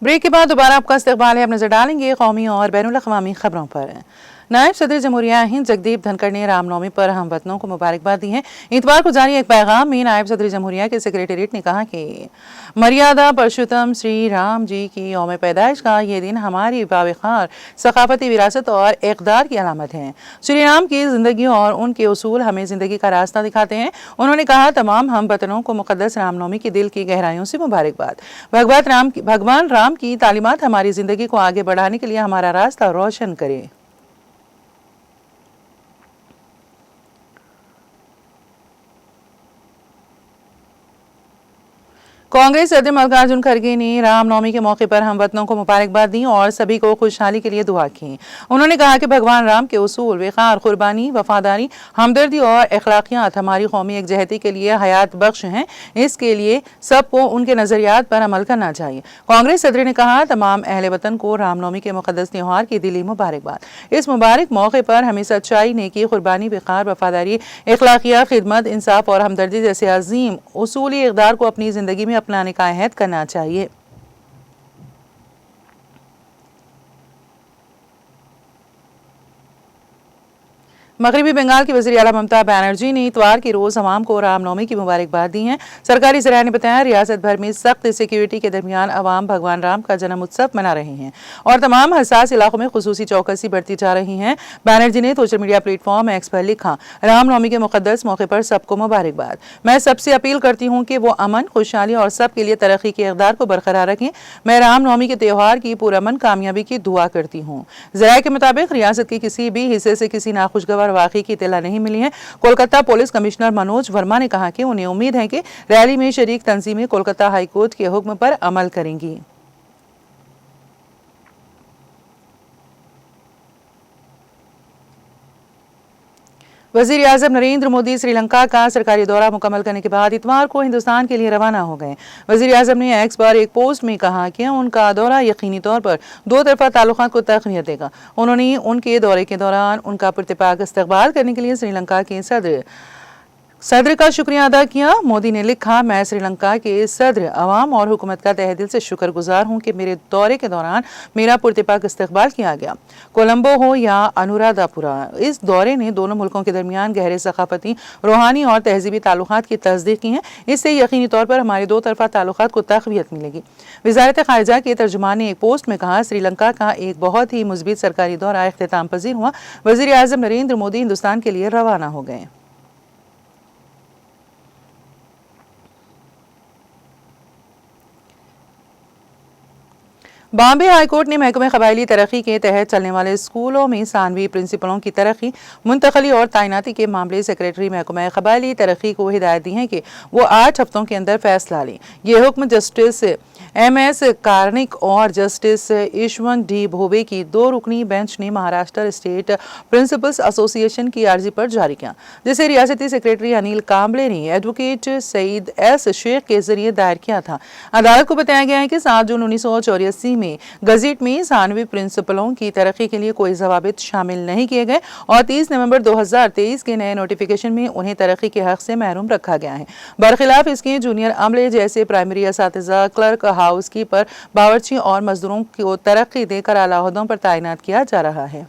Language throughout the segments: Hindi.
ब्रेक के बाद दोबारा आपका इस्तकबाल है। अब नजर डालेंगे कौमी और बैनुल अक़वामी खबरों पर। नायब सदर जमहूरिया हिंद जगदीप धनखड़ ने रामनवमी पर हमवतनों को मुबारकबाद दी है। इतवार को जारी एक पैगाम में नायब सदर जमहूरिया के सेक्रेटेरिएट ने कहा कि मर्यादा पुरुषोत्तम श्री राम जी की यौम पैदाइश का ये दिन हमारी बावखार सकाफती विरासत और इक़दार की अलामत है। श्री राम की ज़िंदगी और उनके उसूल हमें ज़िंदगी का रास्ता दिखाते हैं। उन्होंने कहा, तमाम हमवतनों को मुक़द्दस रामनवमी की दिल की गहराइयों से मुबारकबाद। भगवान राम की तालीमात हमारी ज़िंदगी को आगे बढ़ाने के लिए हमारा रास्ता रोशन करे। कांग्रेस सदर मल्लिकार्जुन खड़गे ने रामनवमी के मौके पर हमवतनों को मुबारकबाद दी और सभी को खुशहाली के लिए दुआ की। उन्होंने कहा कि भगवान राम के उसूल वक़ार, कुर्बानी, वफादारी, हमदर्दी और अखलाकियात हमारी कौमी एकजहती के लिए हयात बख्श हैं। इसके लिए सबको उनके नज़रियात पर अमल करना चाहिए। कांग्रेस सदर ने कहा, तमाम अहले वतन को रामनवमी के मुक़द्दस त्योहार की दिली मुबारकबाद। इस मुबारक मौके पर हमें सच्चाई, नेकी, कुर्बानी, वक़ार, वफादारी, अखलाकियात, खिदमत, इंसाफ और हमदर्दी जैसे अजीम उसूली इक़दार को अपनी ज़िंदगी में अपनाने का अहद करना चाहिए। मगरबी बंगाल की वज़ीर आला ममता बनर्जी ने इतवार के रोज़ अवाम को रामनवमी की मुबारकबाद दी है। सरकारी ज़राए ने बताया, रियासत भर में सख्त सिक्योरिटी के दरमियान अवाम भगवान राम का जन्म उत्सव मना रहे हैं और तमाम हसास इलाकों में खुसूसी चौकसी बढ़ती जा रही है। बनर्जी ने सोशल मीडिया प्लेटफॉर्म एक्स पर लिखा, रामनवमी के मुक़द्दस मौके पर सबको मुबारकबाद। मैं सबसे अपील करती हूँ कि वो अमन, खुशहाली और सबके लिए तरक्की के इक़दार को बरकरार रखें। मैं रामनवमी के त्यौहार की पुरअमन कामयाबी की दुआ करती हूँ। ज़राए के मुताबिक रियासत के किसी भी हिस्से से किसी नाखुशगवार वाक़ई की इत्तला नहीं मिली है। कोलकाता पुलिस कमिश्नर मनोज वर्मा ने कहा कि उन्हें उम्मीद है कि रैली में शरीक तंजीमें कोलकाता हाई कोर्ट के हुक्म पर अमल करेंगी। वज़ीर आज़म नरेंद्र मोदी श्रीलंका का सरकारी दौरा मुकम्मल करने के बाद इतवार को हिंदुस्तान के लिए रवाना हो गए। वज़ीर आज़म ने एक्स पर एक पोस्ट में कहा कि उनका दौरा यकीनी तौर पर दो तरफा ताल्लुकात को तक़वियत देगा। उन्होंने उनके दौरे के दौरान उनका पुरतपाक इस्तकबाल करने के लिए श्रीलंका के सदर का शुक्रिया अदा किया। मोदी ने लिखा, मैं श्रीलंका के सदर, अवाम और हुकूमत का तहे दिल से शुक्रगुजार हूँ कि मेरे दौरे के दौरान मेरा पुरतपाक इस्तकबाल किया गया। कोलंबो हो या अनुराधापुरा, इस दौरे ने दोनों मुल्कों के दरमियान गहरे सकाफती, रूहानी और तहजीबी ताल्लुकात की तस्दीक की है। इससे यकीनी तौर पर हमारे दो तरफा ताल्लुकात को तक़वियत मिलेगी। वज़ारत ख़ारिजा के तर्जुमान ने एक पोस्ट में कहा, श्रीलंका का एक बहुत ही मुस्बित सरकारी दौरा इख्तिताम पजीर हुआ। वज़ीर आज़म नरेंद्र मोदी हिंदुस्तान के लिए रवाना हो गए। बॉम्बे हाईकोर्ट ने महकमे क़बायली तरक्की के तहत चलने वाले स्कूलों में सानवी प्रिंसिपलों की तरक्की, मुंतकली और तैनाती के मामले सेक्रेटरी महकमा क़बायली तरक्की को हिदायत दी है कि वो 8 हफ्तों के अंदर फैसला लें। ये हुक्म जस्टिस MS कार्निक और जस्टिस यशवंत D भोबे की 2 रुकनी बेंच ने महाराष्ट्र स्टेट प्रिंसिपल्स एसोसिएशन की अर्जी पर जारी किया, जिसे रियासती सेक्रेटरी अनिल कांबले ने एडवोकेट सईद S शेख के जरिए दायर किया था। अदालत को बताया गया है कि 7 जून 1984 में गज़ेट में सानवी प्रिंसिपलों की तरक्की के लिए कोई ज़वाबित शामिल नहीं किए गए और 30 नवंबर 2023 के नए नोटिफिकेशन में उन्हें तरक्की के हक से महरूम रखा गया है। बरखिलाफ इसके जूनियर अमले जैसे प्राइमरी असातिज़ा, क्लर्क, हाउस कीपर, बावर्ची और मजदूरों को तरक्की देकर आला ओहदों पर तैनात किया जा रहा है।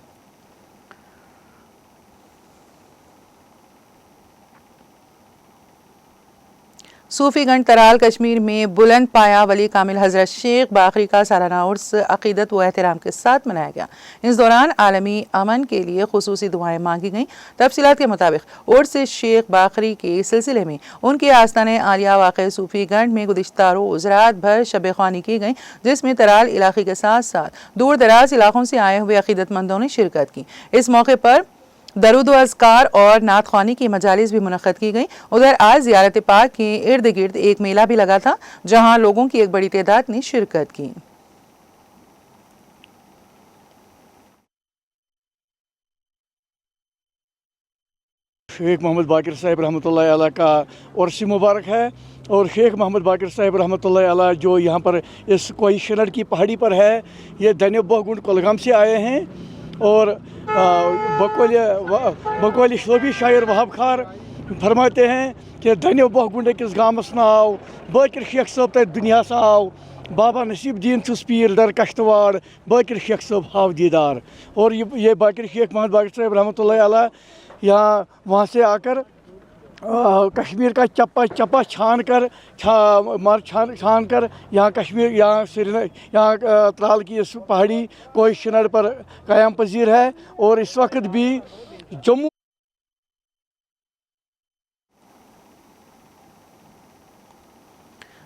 सूफीगंज तराल कश्मीर में बुलंद पाया वली कामिल हज़रत शेख बाकरी का सालाना उर्स अक़ीदत व एहतराम के साथ मनाया गया। इस दौरान आलमी अमन के लिए खुसूसी दुआएं मांगी गईं। तफसीलात के मुताबिक उर्स शेख बाकरी के सिलसिले में उनके आस्ताने आलिया वाक़े सूफीगंज में गुज़िश्ता रोज़ रात भर शब ख्वानी की गई, जिसमें तराल इलाके के साथ साथ दूर दराज इलाकों से आए हुए अक़ीदतमंदों ने शिरकत की। इस मौके पर दरूद व अज़कार और नात ख्वानी की मजालिस भी मुनक़्क़द की गई। उधर आज ज़ियारत पाक के इर्द गिर्द एक मेला भी लगा था, जहां लोगों की एक बड़ी तादाद ने शिरकत की। शेख मोहम्मद बाक़िर साहब रहमतुल्लाह अलैह का उर्स मुबारक है और शेख मोहम्मद बाक़िर साहब रहमतुल्लाह अलैह जो यहाँ पर इस कोई शनर की पहाड़ी पर है, ये दनिया बहुगुंड कुलगाम से आए हैं और बकौल शोबी शायर वहाब खार फरमाते हैं कि दनिया बहुगुंड किस गामस नाव बाक़िर शेख साहब तक दुनिया आव बाबा नसीबुद्दीन पीर दर कश्तवाड़ बाकिर शेख साहब हाव दीदार। और ये बाकिर शेख मोहम्मद बाकिर साहब रहमतुल्लाह अलैह यहाँ वहाँ से आकर कश्मीर का चप्पा छान कर यहाँ कश्मीर यहाँ श्रीनगर यहाँ त्राल की इस पहाड़ी कोई शिनर पर क़याम पजीर है। और इस वक्त भी जम्मू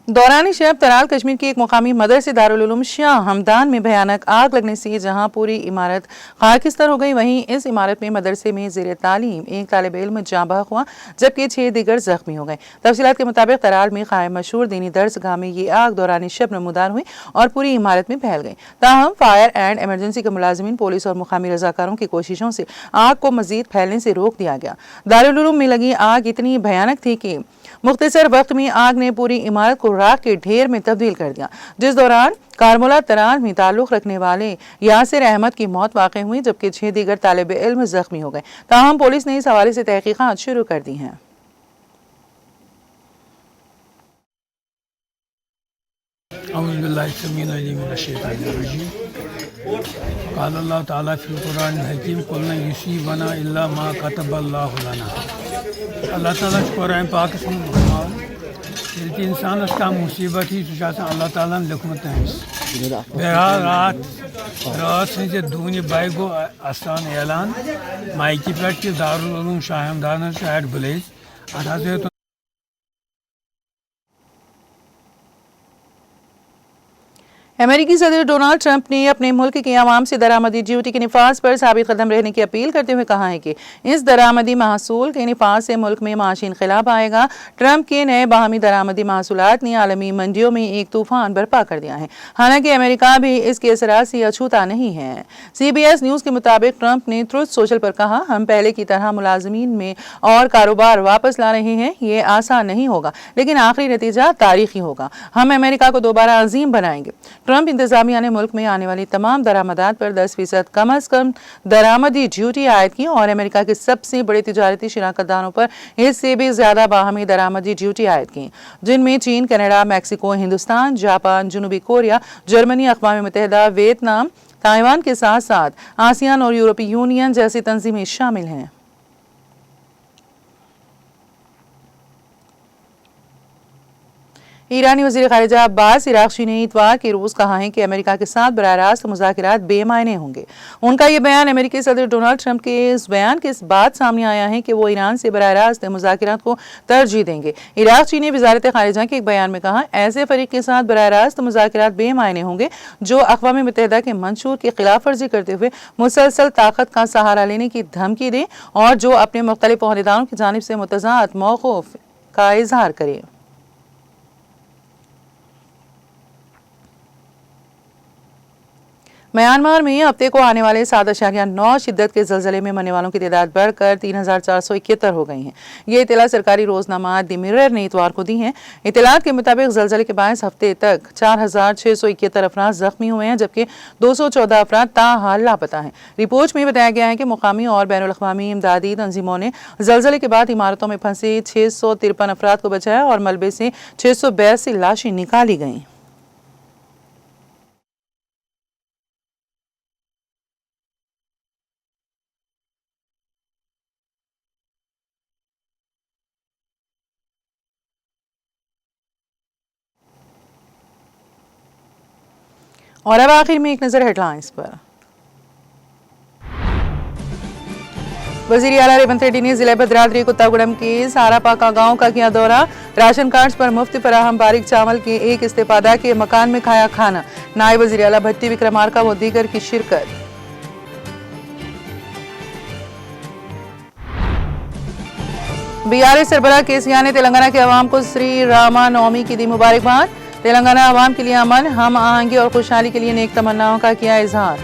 दौरान शब तराल कश्मीर के एक मुकामी मदरसे दारुल उलूम शाह हमदान में भयानक आग लगने से जहां पूरी इमारत खाकिस्तर हो गई, वहीं इस इमारत में मदरसे में ज़ेर तालीम एक तालिब इल्म जाँ बहक हुआ जबकि 6 दीगर जख्मी हो गए। तफसीलात के मुताबिक तराल में कायम मशहूर दीनी दरसगाह में ये आग दौरान शब नमूदार हुई और पूरी इमारत में फैल गई। ताहम फायर एंड एमरजेंसी के मुलाजिमीन, पुलिस और मुकामी रजाकारों की कोशिशों से आग को मजीद फैलने से रोक दिया गया। दारुल उलूम में लगी आग इतनी भयानक थी कि मुख्तसर वक्त में आग ने पूरी इमारत को राख के ढेर में तब्दील कर दिया, जिस दौरान कारमुला तराल में ताल्लुक रखने वाले यासिर अहमद की मौत वाक़ हुई जबकि 6 दीगर तालिब इल्म जख्मी हो गए। ताहम पुलिस ने इस हवाले से तहकीकात शुरू कर दी हैं। अल्लाह ताला फिल कुरान हकीम कुल युसीबना इल्ला मा कतबल्लाहु लना। अल्लाह ताला कुरान पाक में इंसान का मुसीबत ही अल्लाह ताला ने लिखमत है। बहरहाल रात से दूनी बाई गो आसान ऐलान माइकी पे दारुल उलूम शाह हमदान एट ब्लेज अत अमेरिकी सदर डोनाल्ड ट्रंप ने अपने मुल्क के अवाम से दरामदी ड्यूटी के निफाज पर साबित कदम रहने की अपील करते हुए कहा है कि इस दरामदी महसूल के निफाज से मुल्क में माशी इनकलाब आएगा। ट्रंप के नए बाहमी दरामदी महसूलात ने आलमी मंडियों में एक तूफान बर्पा कर दिया है, हालांकि अमेरिका भी इसके असरात से अछूता नहीं है। CBS न्यूज़ के मुताबिक ट्रंप ने ट्रुथ सोशल पर कहा, हम पहले की तरह मुलाजमीन में और कारोबार वापस ला रहे हैं। ये आसान नहीं होगा लेकिन आखिरी नतीजा तारीखी होगा। हम अमेरिका को दोबारा अजीम बनाएंगे। ट्रंप इंतजामिया ने मुल्क में आने वाली तमाम दरामदात पर 10% कम अज कम दरामदी ड्यूटी आयद की और अमेरिका के सबसे बड़े तिजारती शराकतदारों पर इससे भी ज्यादा बाहमी दरामदी ड्यूटी आयद की, जिनमें चीन, कनाडा, मैक्सिको, हिंदुस्तान, जापान, जनूबी कोरिया, जर्मनी, अक़वाम मुत्तहिदा, वियतनाम, ताइवान के साथ साथ आसियान और यूरोपीय यूनियन जैसी तंजीमें शामिल हैं। ईरानी वज़ीर ख़ारिजा अब्बास इराक़ची ने इतवार के रोज़ कहा है कि अमेरिका के साथ बराह रास्त मुज़ाकरात बेमायने होंगे। उनका ये बयान अमेरिकी सदर डोनाल्ड ट्रंप के इस बयान के बाद सामने आया है कि वो ईरान से बराह रास्त मुज़ाकरात को तरजीह देंगे। इराक़ची ने वज़ारत ख़ारिजा के एक बयान में कहा, ऐसे फ़रीक के साथ बराह रास्त मुज़ाकरात बेमायने होंगे जो अक़वाम मुत्तहिदा के मंशूर की खिलाफ वर्जी करते हुए मुसलसल ताकत का सहारा लेने की धमकी दे और जो अपने मुख्तलिफ ओहदेदारों की जानिब से मुतज़ाद मौक़िफ़ का इज़हार करे। म्यांमार में हफ्ते को आने वाले 7.9 शिद्दत के ज़लज़ले में मरने वालों की तादाद बढ़कर 3,471 हो गई है। ये इतला सरकारी रोजनामा द मिरर ने इतवार को दी है। इतलात के मुताबिक ज़लज़ले के बायस हफ्ते तक 4,671 अफराद जख्मी हुए हैं जबकि 214 अफराद ताहाल लापता हैं। रिपोर्ट में बताया गया है कि मुकामी और बैनुल अक़वामी इमदादी तंजीमों ने ज़लज़ले के बाद इमारतों में फंसे 653 अफराद को बचाया और मलबे से 682 लाशें निकाली गईं। और अब आखिर में एक नजर हेडलाइंस पर। वज़ीर आला रेवंत रेड्डी ने जिला भद्राद्री कुत्तागुड़म के सारापाका गांव का किया दौरा। राशन कार्ड पर मुफ्त फराहम बारीक चावल के एक इस्तेफादा के मकान में खाया खाना। नायब वज़ीर आला भट्टी विक्रमार्का व दीगर की शिरकत। BRS सरबराह केसिया ने तेलंगाना के अवाम को श्री रामा नवमी की दी मुबारकबाद। तेलंगाना अवाम के लिए अमन, हम आहंगी और खुशहाली के लिए नेक तमन्नाओं का किया इजहार।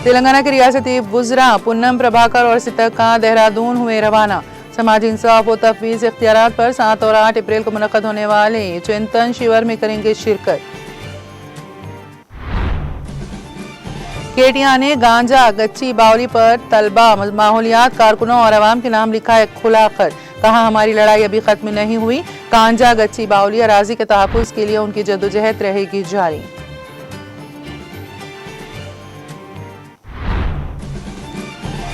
तेलंगाना के रियासती वुज़रा पूनम प्रभाकर और सितक्का देहरादून हुए रवाना। समाजी इंसाफ व तफवीज़ इख्तियारात पर 7 और 8 अप्रैल को मुनक़्क़द होने वाले चिंतन शिविर में करेंगे शिरकत। केटिया ने गांजा गच्ची बावली पर तलबा, माहौलियात कारकुनों और अवाम के नाम लिखा एक खुला खत। कहा हमारी लड़ाई अभी खत्म नहीं हुई। कांजा गच्ची बाउली अराजी के तहफ़्फ़ुज़ के लिए उनकी जद्दोजहद रहेगी जारी।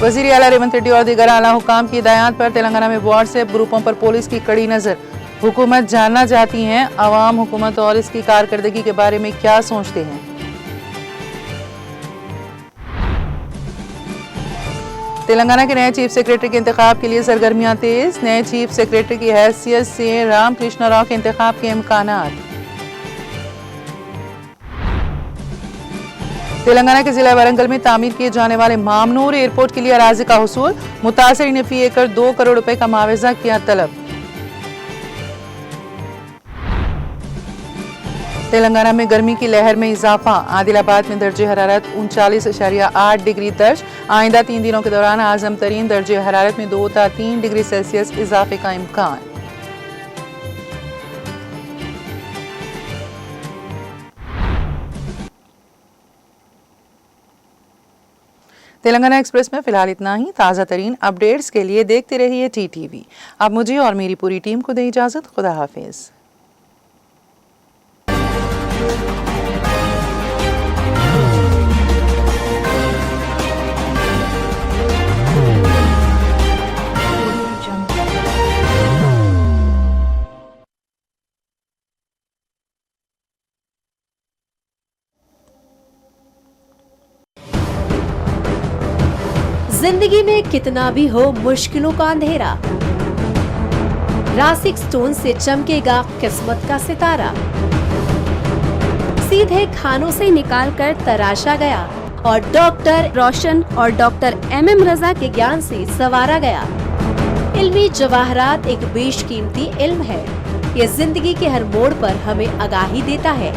वज़ीर आला रेवंत रेड्डी और दीगर आला हुकाम की हिदायत पर तेलंगाना में व्हाट्सएप ग्रुपों पर पुलिस की कड़ी नजर। हुकूमत जानना चाहती है अवाम हुकूमत और इसकी कारकर्दगी के बारे में क्या सोचते हैं। तेलंगाना के नए चीफ सेक्रेटरी के इंतखाब के लिए सरगर्मियां तेज। नए चीफ सेक्रेटरी की हैसियत से रामकृष्ण राव के इंतखाब के इम्कानात। तेलंगाना के जिला वारंगल में तामीर किए जाने वाले मामनूर एयरपोर्ट के लिए अराजी का हुसूल। मुतासिरीन ने फी एकड़ 2 करोड़ रुपए का मुआवजा किया तलब। तेलंगाना में गर्मी की लहर में इजाफा। आदिलाबाद में दर्जे हरारत 39.8 डिग्री दर्ज। आइंदा 3 दिनों के दौरान आजम तरीन दर्जे हरारत में 2 से 3 डिग्री सेल्सियस इजाफे का इम्कान। तेलंगाना एक्सप्रेस में फिलहाल इतना ही। ताज़ा तरीन अपडेट्स के लिए देखते रहिए TTV। अब मुझे और मेरी पूरी टीम को दे इजाज़त। खुदा हाफिज। जिंदगी में कितना भी हो मुश्किलों का अंधेरा, रासिक स्टोन से चमकेगा किस्मत का सितारा। सीधे खानों से निकालकर तराशा गया और डॉक्टर रोशन और डॉक्टर MM रजा के ज्ञान से संवारा गया। इल्मी जवाहरात एक बेशकीमती इल्म है। ये जिंदगी के हर मोड़ पर हमें आगाही देता है।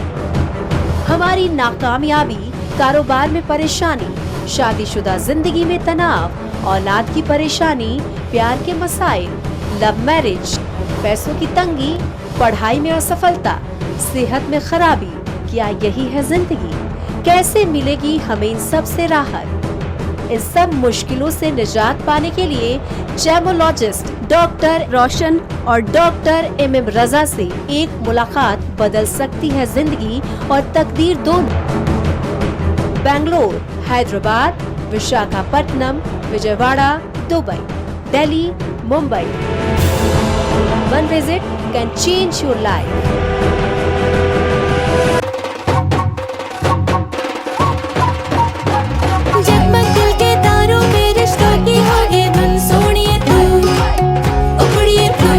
हमारी नाकामयाबी, कारोबार में परेशानी, शादीशुदा जिंदगी में तनाव, औलाद की परेशानी, प्यार के मसाइल, लव मैरिज, पैसों की तंगी, पढ़ाई में असफलता, सेहत में खराबी, क्या यही है जिंदगी? कैसे मिलेगी हमें इन सब से राहत? इस सब मुश्किलों से निजात पाने के लिए जेमोलॉजिस्ट डॉक्टर रोशन और डॉक्टर MM रजा से एक मुलाकात बदल सकती है जिंदगी और तकदीर दोनों। Bangalore, Hyderabad, Visakhapatnam, Vijayawada, Dubai, Delhi, Mumbai. One visit can change your life. जगमग दिल के तारों में रिश्तों की होगी धुन, सोनिए तू, उखड़िए तू,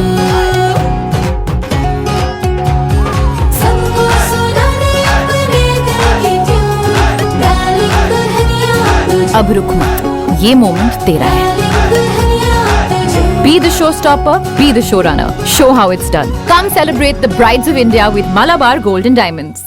सबको सुनाने अपने दिल की ट्यून, डार्लिंग दुल्हनिया तुझे, अब रुक मत, ये मोमेंट तेरा है। डार्लिंग दुल्हनिया तुझे। Be the showstopper, be the showrunner. Show how it's done. Come celebrate the brides of India with Malabar Gold and Diamonds.